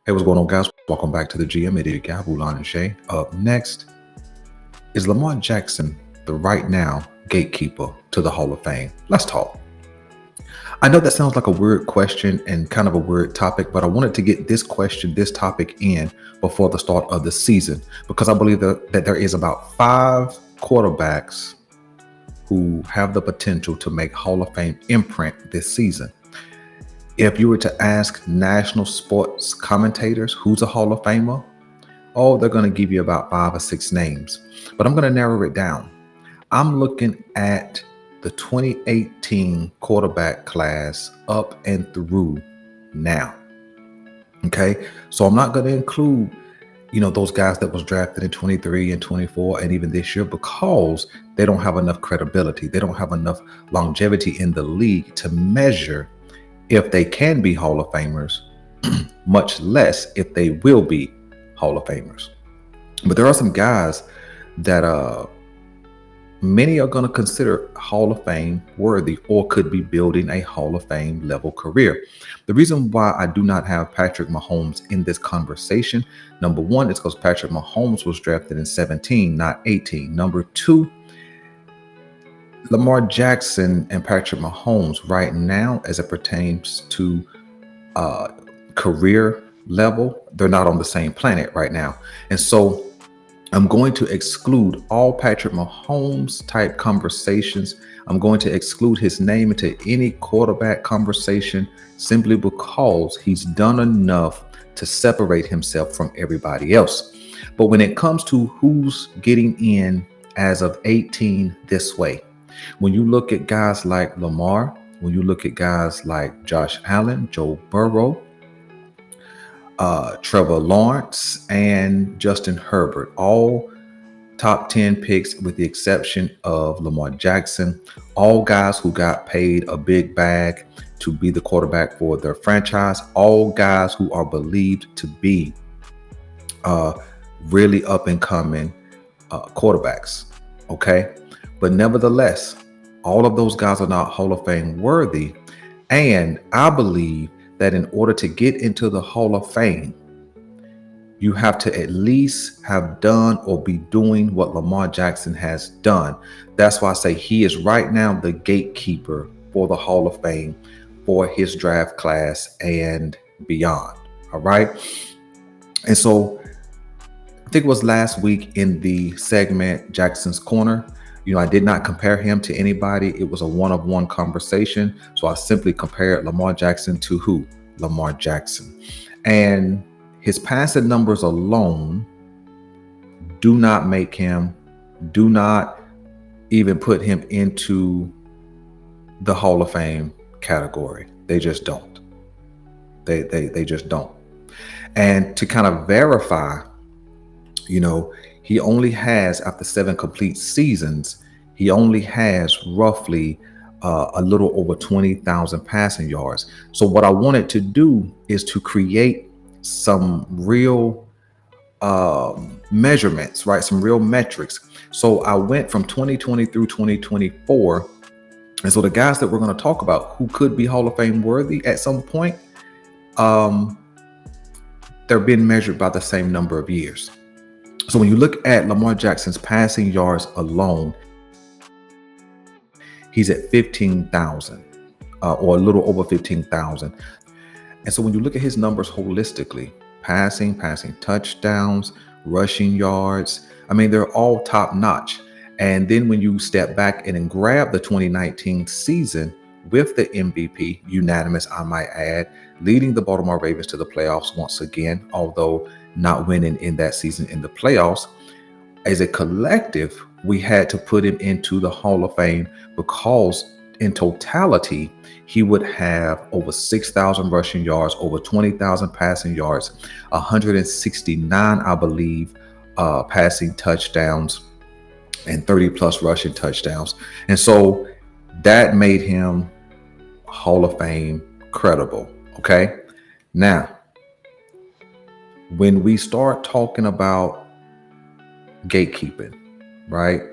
Hey, what's going on, guys? Welcome back to the GM. It is Gabulan and Shay. Up next, is Lamar Jackson the right now gatekeeper to the Hall of Fame? Let's talk. I know that sounds like a weird question and kind of a weird topic, but I wanted to get this topic in before the start of the season because I believe that there is about five quarterbacks who have the potential to make Hall of Fame imprint this season. If you were to ask national sports commentators who's a Hall of Famer, oh, they're going to give you about five or six names. But I'm going to narrow it down. I'm looking at the 2018 quarterback class up and through now. Okay. So I'm not going to include, those guys that was drafted in 23 and 24 and even this year because they don't have enough credibility. They don't have enough longevity in the league to measure if they can be Hall of Famers, much less if they will be Hall of Famers. But there are some guys that many are going to consider Hall of Fame worthy or could be building a Hall of Fame level career. The reason why I do not have Patrick Mahomes in this conversation, number one, is because Patrick Mahomes was drafted in 17, not 18. Number two, Lamar Jackson and Patrick Mahomes right now, as it pertains to career level, they're not on the same planet right now. And so I'm going to exclude all Patrick Mahomes type conversations. I'm going to exclude his name into any quarterback conversation simply because he's done enough to separate himself from everybody else. But when it comes to who's getting in as of 18 this way, when you look at guys like Lamar, when you look at guys like Josh Allen, Joe Burrow, Trevor Lawrence, and Justin Herbert, all top 10 picks with the exception of Lamar Jackson, all guys who got paid a big bag to be the quarterback for their franchise, all guys who are believed to be really up and coming quarterbacks. Okay. But nevertheless, all of those guys are not Hall of Fame worthy. And I believe that in order to get into the Hall of Fame, you have to at least have done or be doing what Lamar Jackson has done. That's why I say he is right now the gatekeeper for the Hall of Fame for his draft class and beyond. All right. And so I think it was last week in the segment Jackson's Corner. I did not compare him to anybody. It was a one-on-one conversation. So I simply compared Lamar Jackson to who? Lamar Jackson. And his passing numbers alone do not even put him into the Hall of Fame category. They just don't. They just don't. And to kind of verify, he only has, after 7 complete seasons, he only has roughly a little over 20,000 passing yards. So what I wanted to do is to create some real measurements, right? Some real metrics. So I went from 2020 through 2024. And so the guys that we're going to talk about who could be Hall of Fame worthy at some point, they're being measured by the same number of years. So when you look at Lamar Jackson's passing yards alone, he's at 15,000 or a little over 15,000. And so when you look at his numbers holistically, passing touchdowns, rushing yards, they're all top notch. And then when you step back and then grab the 2019 season with the MVP, unanimous, I might add, leading the Baltimore Ravens to the playoffs once again, although not winning in that season in the playoffs. As a collective, we had to put him into the Hall of Fame because in totality, he would have over 6,000 rushing yards, over 20,000 passing yards, 169, I believe, passing touchdowns, and 30 plus rushing touchdowns. And so that made him Hall of Fame credible. Okay. Now, when we start talking about gatekeeping, right?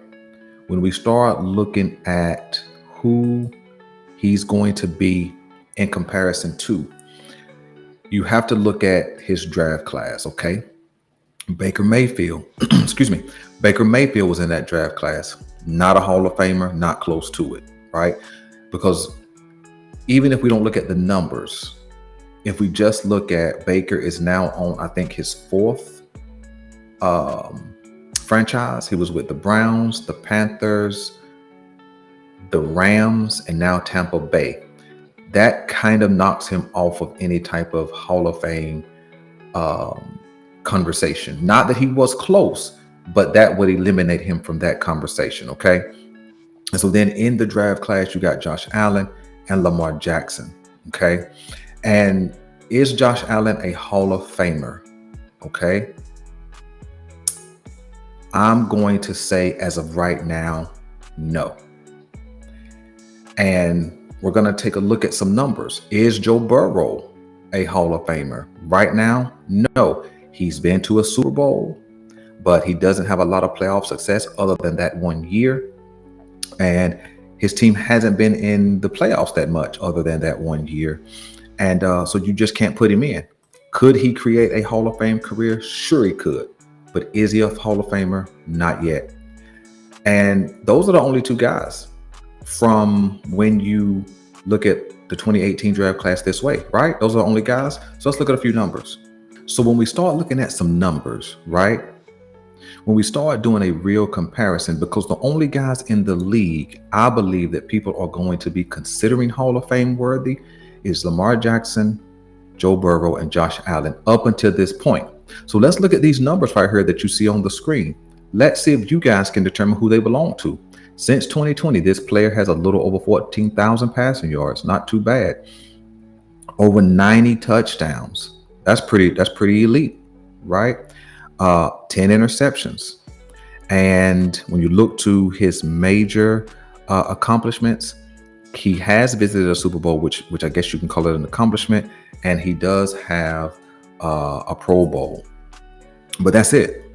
When we start looking at who he's going to be in comparison to, You have to look at his draft class, okay? Baker Mayfield, excuse me, Baker Mayfield was in that draft class. Not a Hall of Famer, not close to it, right? Because even if we don't look at the numbers, if we just look at Baker is now on, I think, his fourth franchise. He was with the Browns, the Panthers, the Rams, and now Tampa Bay. That kind of knocks him off of any type of Hall of Fame conversation. Not that he was close, but that would eliminate him from that conversation, okay? And so then in the draft class, you got Josh Allen and Lamar Jackson, okay? And is Josh Allen a Hall of Famer? Okay. I'm going to say, as of right now, no. And we're going to take a look at some numbers. Is Joe Burrow a Hall of Famer? Right now, no. He's been to a Super Bowl, but he doesn't have a lot of playoff success other than that 1 year. And his team hasn't been in the playoffs that much other than that 1 year. And so you just can't put him in. Could he create a Hall of Fame career? Sure, he could. But is he a Hall of Famer? Not yet. And those are the only two guys from when you look at the 2018 draft class this way, right? Those are the only guys. So let's look at a few numbers. So when we start looking at some numbers, right? When we start doing a real comparison, because the only guys in the league, I believe that people are going to be considering Hall of Fame worthy is Lamar Jackson, Joe Burrow, and Josh Allen up until this point. So let's look at these numbers right here that you see on the screen. Let's see if you guys can determine who they belong to. Since 2020, this player has a little over 14,000 passing yards. Not too bad. Over 90 touchdowns. That's pretty elite, right? 10 interceptions. And when you look to his major accomplishments, he has visited a Super Bowl, which I guess you can call it an accomplishment, and he does have a Pro Bowl. But that's it,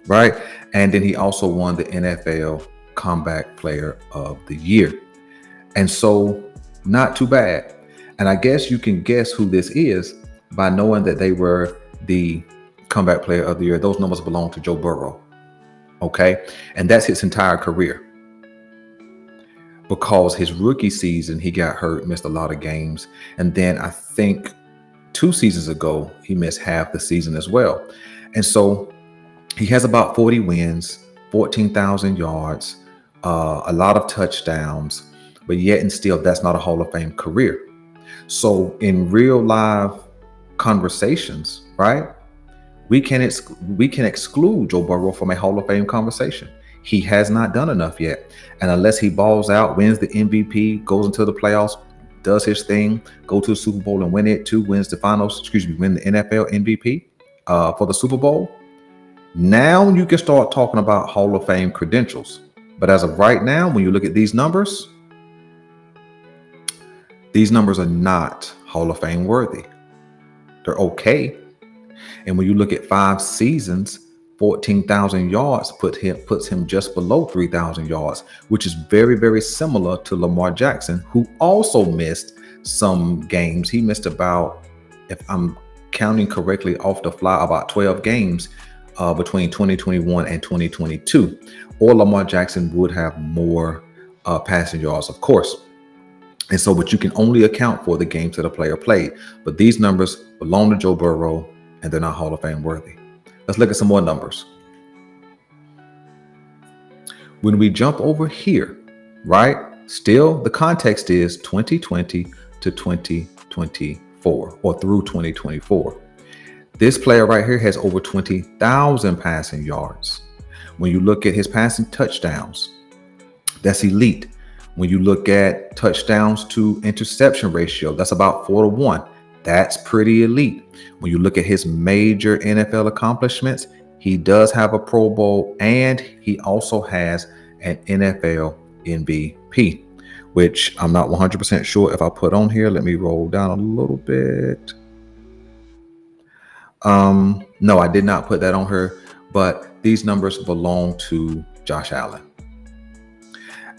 right? And then he also won the NFL Comeback Player of the Year. And so not too bad. And I guess you can guess who this is by knowing that they were the Comeback Player of the Year. Those numbers belong to Joe Burrow, okay? And that's his entire career. Because his rookie season, he got hurt, missed a lot of games. And then I think 2 seasons ago, he missed half the season as well. And so he has about 40 wins, 14,000 yards, a lot of touchdowns, but yet and still, that's not a Hall of Fame career. So in real live conversations, right, we can exclude Joe Burrow from a Hall of Fame conversation. He has not done enough yet. And unless he balls out, wins the MVP, goes into the playoffs, does his thing, go to the Super Bowl and win it too, win the NFL MVP for the Super Bowl, now you can start talking about Hall of Fame credentials. But as of right now, when you look at these numbers are not Hall of Fame worthy. They're okay. And when you look at 5 seasons, 14,000 yards puts him just below 3,000 yards, which is very, very similar to Lamar Jackson, who also missed some games. He missed about, if I'm counting correctly off the fly, about 12 games between 2021 and 2022. Or Lamar Jackson would have more passing yards, of course. And so, but you can only account for the games that a player played. But these numbers belong to Joe Burrow, and they're not Hall of Fame worthy. Let's look at some more numbers. When we jump over here, right, still the context is 2020 to 2024 or through 2024. This player right here has over 20,000 passing yards. When you look at his passing touchdowns, that's elite. When you look at touchdowns to interception ratio, that's about 4-1. That's pretty elite. When you look at his major NFL accomplishments, he does have a Pro Bowl and he also has an NFL MVP, which I'm not 100% sure if I put on here. Let me roll down a little bit. No, I did not put that on her, but these numbers belong to Josh Allen.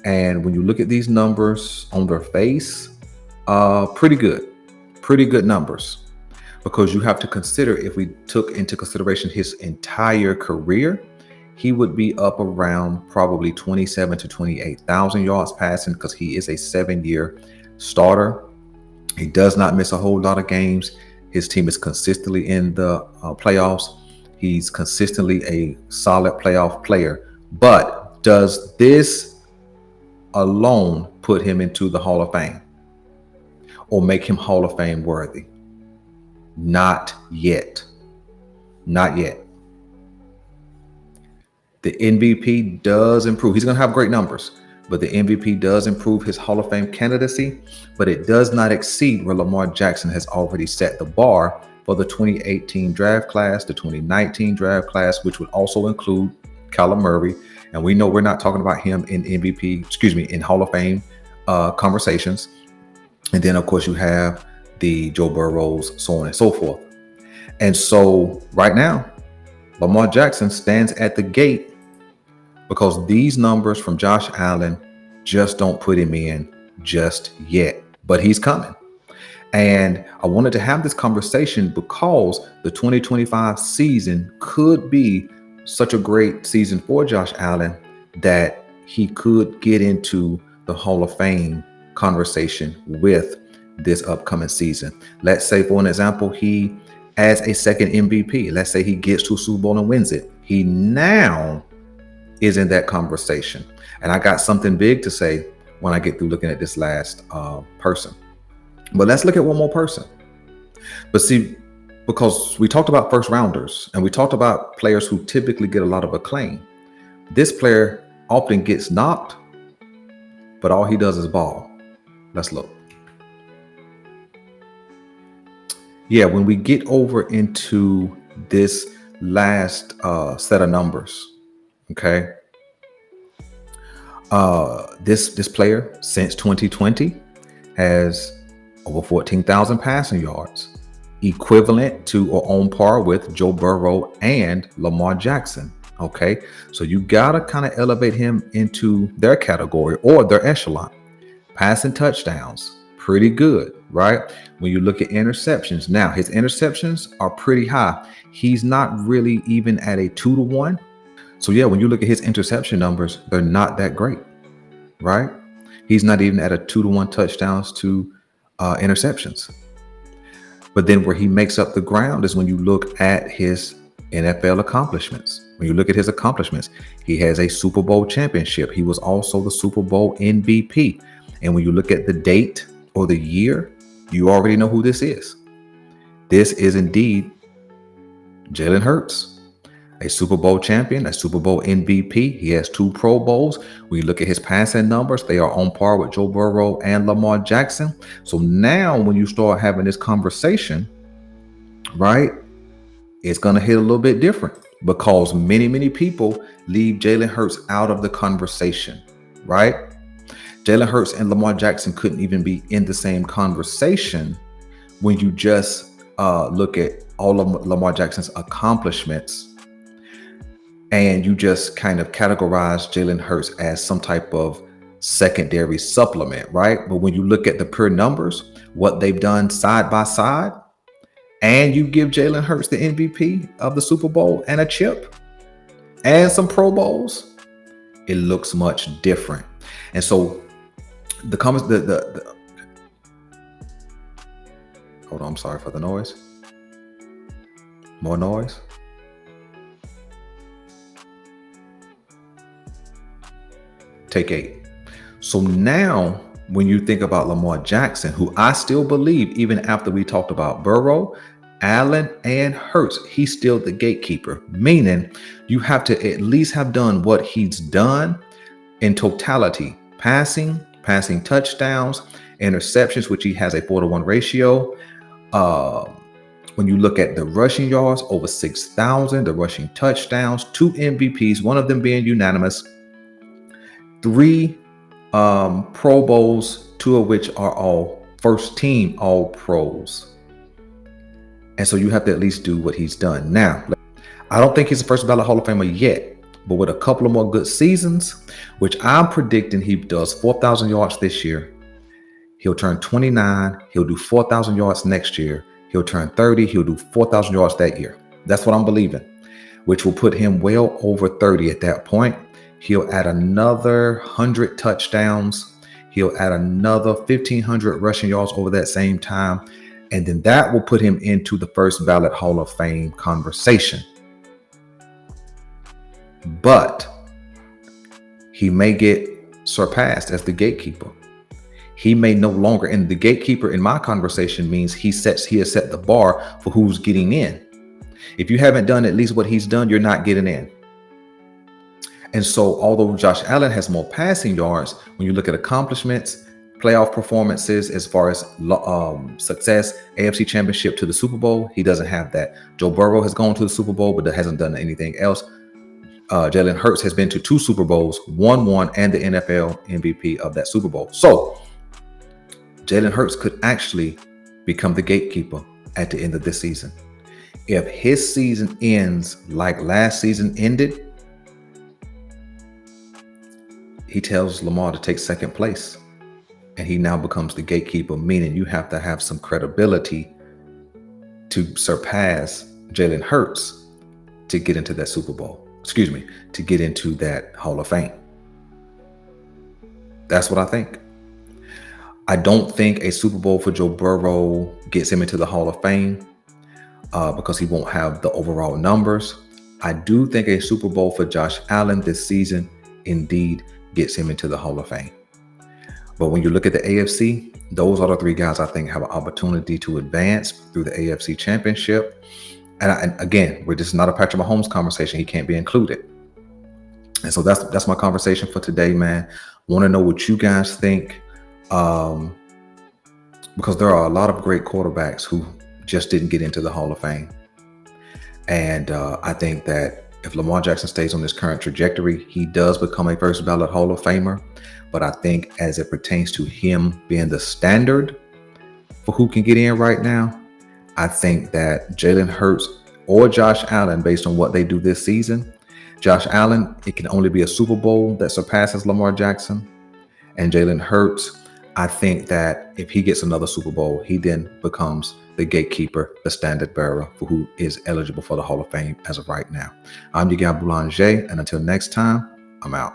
And when you look at these numbers on their face, pretty good numbers. because you have to consider, if we took into consideration his entire career, he would be up around probably 27 to 28,000 yards passing, because he is a 7-year starter. He does not miss a whole lot of games. His team is consistently in the playoffs. He's consistently a solid playoff player. But does this alone put him into the Hall of Fame or make him Hall of Fame worthy? Not yet. Not yet. The MVP does improve. He's going to have great numbers, but the MVP does improve his Hall of Fame candidacy, but it does not exceed where Lamar Jackson has already set the bar for the 2018 draft class, the 2019 draft class, which would also include Kyler Murray. And we know we're not talking about him in in Hall of Fame conversations. And then, of course, you have the Joe Burrows, so on and so forth. And so right now, Lamar Jackson stands at the gate because these numbers from Josh Allen just don't put him in just yet, but he's coming. And I wanted to have this conversation because the 2025 season could be such a great season for Josh Allen that he could get into the Hall of Fame conversation with this upcoming season. Let's say, for an example, he adds a second MVP. Let's say he gets to a Super Bowl and wins it. He now is in that conversation. And I got something big to say when I get through looking at this last person. But let's look at one more person. But see, because we talked about first rounders and we talked about players who typically get a lot of acclaim, this player often gets knocked, but all he does is ball. Let's look. Yeah, when we get over into this last set of numbers, okay, this player since 2020 has over 14,000 passing yards, equivalent to or on par with Joe Burrow and Lamar Jackson. Okay, so you gotta kind of elevate him into their category or their echelon. Passing touchdowns, pretty good, right? When you look at interceptions, now his interceptions are pretty high. He's not really even at a 2-to-1. So yeah, when you look at his interception numbers, they're not that great, right? He's not even at a 2-to-1 touchdowns to interceptions. But then where he makes up the ground is when you look at his NFL accomplishments. When you look at his accomplishments, he has a Super Bowl championship. He was also the Super Bowl MVP. And when you look at the date or the year, you already know who this is. This is indeed Jalen Hurts, a Super Bowl champion, a Super Bowl MVP. He has 2 Pro Bowls. When you look at his passing numbers, they are on par with Joe Burrow and Lamar Jackson. So now when you start having this conversation, right, it's going to hit a little bit different because many people leave Jalen Hurts out of the conversation, right? Jalen Hurts and Lamar Jackson couldn't even be in the same conversation when you just look at all of Lamar Jackson's accomplishments and you just kind of categorize Jalen Hurts as some type of secondary supplement, right? But when you look at the pure numbers, what they've done side by side, and you give Jalen Hurts the MVP of the Super Bowl and a chip and some Pro Bowls, it looks much different. And so the comments, hold on, I'm sorry for the noise. More noise. Take 8. So now when you think about Lamar Jackson, who I still believe, even after we talked about Burrow, Allen, and Hurts, he's still the gatekeeper, meaning you have to at least have done what he's done in totality: passing touchdowns, interceptions, which he has a 4-to-1 ratio. When you look at the rushing yards, over 6,000, the rushing touchdowns, 2 MVPs, one of them being unanimous, 3 Pro Bowls, 2 of which are all first team All Pros. And so you have to at least do what he's done. Now, I don't think he's a first ballot Hall of Famer yet, but with a couple of more good seasons, which I'm predicting he does 4,000 yards this year, he'll turn 29, he'll do 4,000 yards next year, He'll turn 30. He'll do 4,000 yards that year. That's what I'm believing, which will put him well over 30 at that point. He'll add another 100 touchdowns. He'll add another 1,500 rushing yards over that same time. And then that will put him into the first ballot Hall of Fame conversation. But he may get surpassed as the gatekeeper. He may no longer, and the gatekeeper in my conversation means he has set the bar for who's getting in. If you haven't done at least what he's done, you're not getting in. And so although Josh Allen has more passing yards, when you look at accomplishments, playoff performances, as far as success, AFC Championship to the Super Bowl, he doesn't have that. Joe Burrow has gone to the Super Bowl, but hasn't done anything else. Jalen Hurts has been to 2 Super Bowls, won one, and the NFL MVP of that Super Bowl. So Jalen Hurts could actually become the gatekeeper at the end of this season. If his season ends like last season ended, he tells Lamar to take second place, and he now becomes the gatekeeper, meaning you have to have some credibility to surpass Jalen Hurts to get into that Super Bowl. To get into that Hall of Fame. That's what I think. I don't think a Super Bowl for Joe Burrow gets him into the Hall of Fame because he won't have the overall numbers. I do think a Super Bowl for Josh Allen this season indeed gets him into the Hall of Fame. But when you look at the AFC, those are the 3 guys I think have an opportunity to advance through the AFC Championship. And again, we're just not a Patrick Mahomes conversation. He can't be included. And so that's my conversation for today, man. Want to know what you guys think, because there are a lot of great quarterbacks who just didn't get into the Hall of Fame. And I think that if Lamar Jackson stays on this current trajectory, he does become a first ballot Hall of Famer. But I think as it pertains to him being the standard for who can get in right now, I think that Jalen Hurts or Josh Allen, based on what they do this season, Josh Allen, it can only be a Super Bowl that surpasses Lamar Jackson. And Jalen Hurts, I think that if he gets another Super Bowl, he then becomes the gatekeeper, the standard bearer for who is eligible for the Hall of Fame as of right now. I'm your guy Boulanger, and until next time, I'm out.